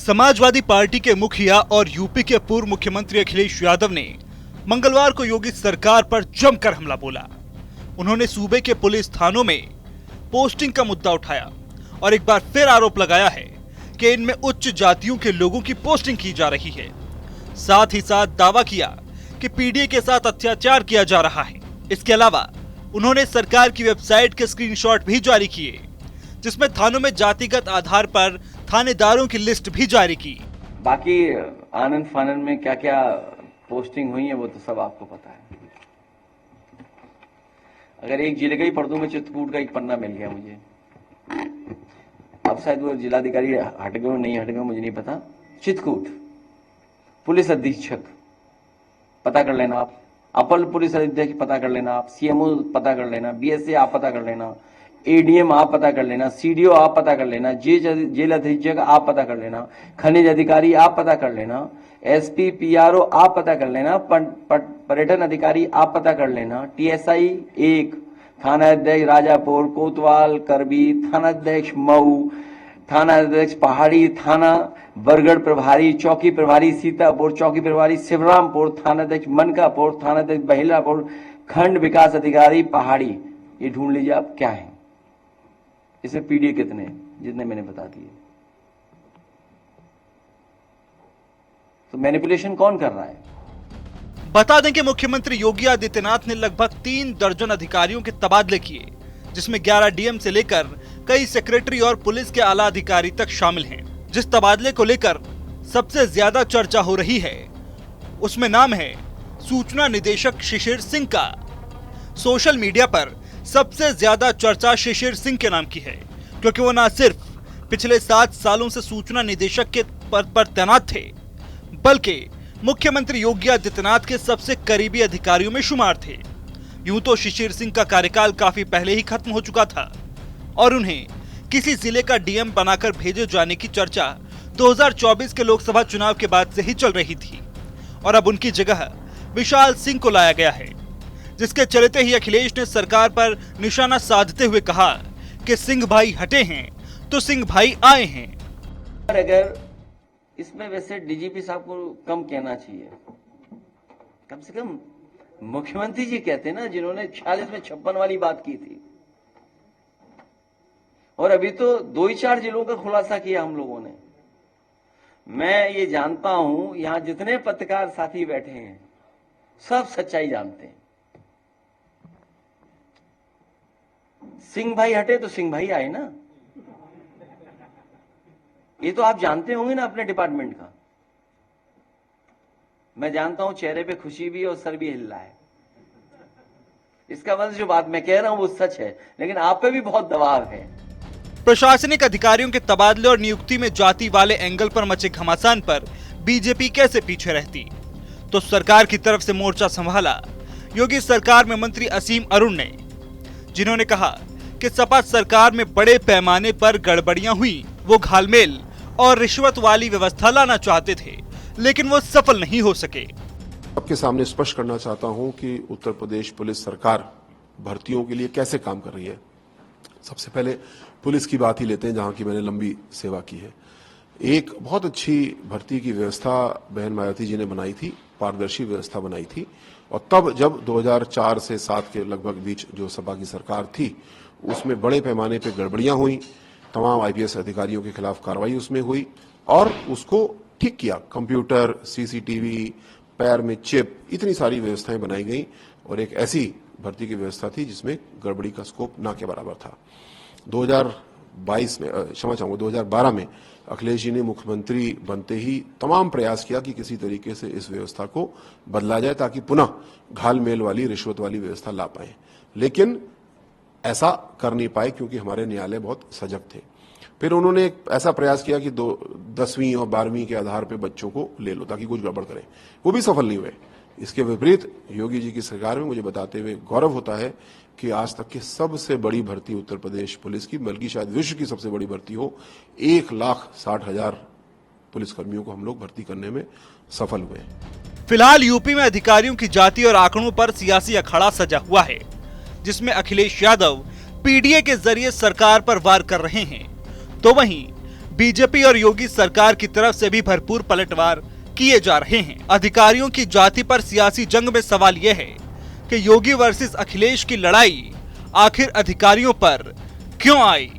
Samajwadi party के मुखिया और यूपी के पूर्व मुख्यमंत्री अखिलेश यादव ने मंगलवार को योगी सरकार पर जमकर हमला बोला। उन्होंने सूबे के पुलिस थानों में पोस्टिंग का मुद्दा उठाया और एक बार फिर आरोप लगाया है कि इनमें उच्च जातियों के लोगों की पोस्टिंग की जा रही है। साथ ही साथ दावा किया कि पीडीए के साथ अत्याचार किया जा रहा है। इसके अलावा उन्होंने सरकार की वेबसाइट के स्क्रीनशॉट भी जारी किए, जिसमें थानों में जातिगत आधार पर थानेदारों की लिस्ट भी जारी की। बाकी आनंद फानन में क्या क्या पोस्टिंग हुई है वो तो सब आपको पता है। अगर एक जिले का ही पढ़ दूं मैं, चित्रकूट का एक पन्ना मिल गया मुझे। अब शायद वो जिलाधिकारी हट गए नहीं हट गए मुझे नहीं पता। चित्रकूट पुलिस अधीक्षक पता कर लेना आप, अपर पुलिस अधीक्षक पता कर लेना आप, सीएमओ पता कर लेना, बीएसए आप पता कर लेना, एडीएम आप पता कर लेना, सीडीओ आप पता कर लेना, जेल अधीक्षक आप पता कर लेना, खनिज अधिकारी आप पता कर लेना, एसपी पीआरओ आप पता कर लेना, पर्यटन अधिकारी आप पता कर लेना, टीएसआई 1, थाना अध्यक्ष राजापुर, कोतवाल करबी, थाना अध्यक्ष मऊ, थाना अध्यक्ष पहाड़ी, थाना बरगढ़ प्रभारी, चौकी प्रभारी सीतापुर, चौकी प्रभारी शिवरामपुर, थाना अध्यक्ष मनकापुर, थाना अध्यक्ष बहिलापुर, खंड विकास अधिकारी पहाड़ी। ये ढूंढ लीजिए आप क्या है। इसमें पीडीए कितने हैं जितने मैंने बता दिए। तो मैनिपुलेशन कौन कर रहा है? बता दें कि मुख्यमंत्री योगी आदित्यनाथ ने लगभग 3 दर्जन अधिकारियों के तबादले किए, जिसमें 11 डीएम से लेकर कई सेक्रेटरी और पुलिस के आला अधिकारी तक शामिल हैं। जिस तबादले को लेकर सबसे ज्यादा चर्चा हो रही है उसमें नाम है सूचना निदेशक शिशिर सिंह का। सोशल मीडिया पर सबसे ज्यादा चर्चा शिशिर सिंह के नाम की है, क्योंकि वो न सिर्फ पिछले 7 सालों से सूचना निदेशक के पद पर तैनात थे, बल्कि मुख्यमंत्री योगी आदित्यनाथ के सबसे करीबी अधिकारियों में शुमार थे। यूं तो शिशिर सिंह का कार्यकाल काफी पहले ही खत्म हो चुका था और उन्हें किसी जिले का डीएम बनाकर भेजे जाने की चर्चा 2024 के लोकसभा चुनाव के बाद से ही चल रही थी और अब उनकी जगह विशाल सिंह को लाया गया है, जिसके चलते ही अखिलेश ने सरकार पर निशाना साधते हुए कहा कि सिंह भाई हटे हैं तो सिंह भाई आए हैं। अगर इसमें वैसे डीजीपी साहब को कम कहना चाहिए, कम से कम मुख्यमंत्री जी कहते ना, जिन्होंने 46 में 56 वाली बात की थी। और अभी तो 2 ही 4 जिलों का खुलासा किया हम लोगों ने। मैं ये जानता हूं यहां जितने पत्रकार साथी बैठे हैं सब सच्चाई जानते हैं। सिंह भाई हटे तो सिंह भाई आए ना, ये तो आप जानते होंगे ना अपने डिपार्टमेंट का। मैं जानता हूं चेहरे पे खुशी भी और सर भी हिल रहा है। इसका मतलब जो बात मैं कह रहा हूं वो सच है, लेकिन आप पे भी बहुत दबाव है। प्रशासनिक अधिकारियों के तबादले और नियुक्ति में जाति वाले एंगल पर मचे घमासान पर बीजेपी कैसे पीछे रहती? तो सरकार की तरफ से मोर्चा संभाला योगी सरकार में मंत्री असीम अरुण ने, जिन्होंने कहा कि सपा सरकार में बड़े पैमाने पर गड़बड़ियां हुई। वो घालमेल और रिश्वत वाली व्यवस्था लाना चाहते थे, लेकिन वो सफल नहीं हो सके। आपके सामने स्पष्ट करना चाहता हूं कि उत्तर प्रदेश पुलिस सरकार भर्तियों के लिए कैसे काम कर रही है। सबसे पहले पुलिस की बात ही लेते हैं, जहां की मैंने लंबी सेवा की है। एक बहुत अच्छी भर्ती की व्यवस्था बहन मायावती जी ने बनाई थी, पारदर्शी व्यवस्था बनाई थी। और तब जब 2004 से 7 के लगभग बीच जो सपा की सरकार थी, उसमें बड़े पैमाने पर गड़बड़ियां हुई, तमाम आईपीएस अधिकारियों के खिलाफ कार्रवाई उसमें हुई और उसको ठीक किया। कंप्यूटर, सीसीटीवी, पैर में चिप, इतनी सारी व्यवस्थाएं बनाई गई और एक ऐसी भर्ती की व्यवस्था थी जिसमें गड़बड़ी का स्कोप ना के बराबर था। 2022 में, क्षमा चाहूंगा, 2012 में अखिलेश जी ने मुख्यमंत्री बनते ही तमाम प्रयास किया कि किसी तरीके से इस व्यवस्था को बदला जाए ताकि पुनः घालमेल वाली, रिश्वत वाली व्यवस्था ला पाए। लेकिन ऐसा कर नहीं पाए क्योंकि हमारे न्यायालय बहुत सजग थे। फिर उन्होंने एक ऐसा प्रयास किया कि 10वीं और 12वीं के आधार पर बच्चों को ले लो ताकि कुछ गड़बड़ करें, वो भी सफल नहीं हुए। इसके विपरीत योगी जी की सरकार में मुझे बताते हुए गौरव होता है कि आज तक की सबसे बड़ी भर्ती उत्तर प्रदेश पुलिस की, बल्कि शायद विश्व की सबसे बड़ी भर्ती हो, 1,60,000 पुलिसकर्मियों को हम लोग भर्ती करने में सफल हुए। फिलहाल यूपी में अधिकारियों की जाति और आंकड़ों पर सियासी अखाड़ा सजा हुआ है, जिसमें अखिलेश यादव पीडीए के जरिए सरकार पर वार कर रहे हैं, तो वहीं बीजेपी और योगी सरकार की तरफ से भी भरपूर पलटवार किए जा रहे हैं। अधिकारियों की जाति पर सियासी जंग में सवाल यह है कि योगी वर्सेस अखिलेश की लड़ाई आखिर अधिकारियों पर क्यों आई।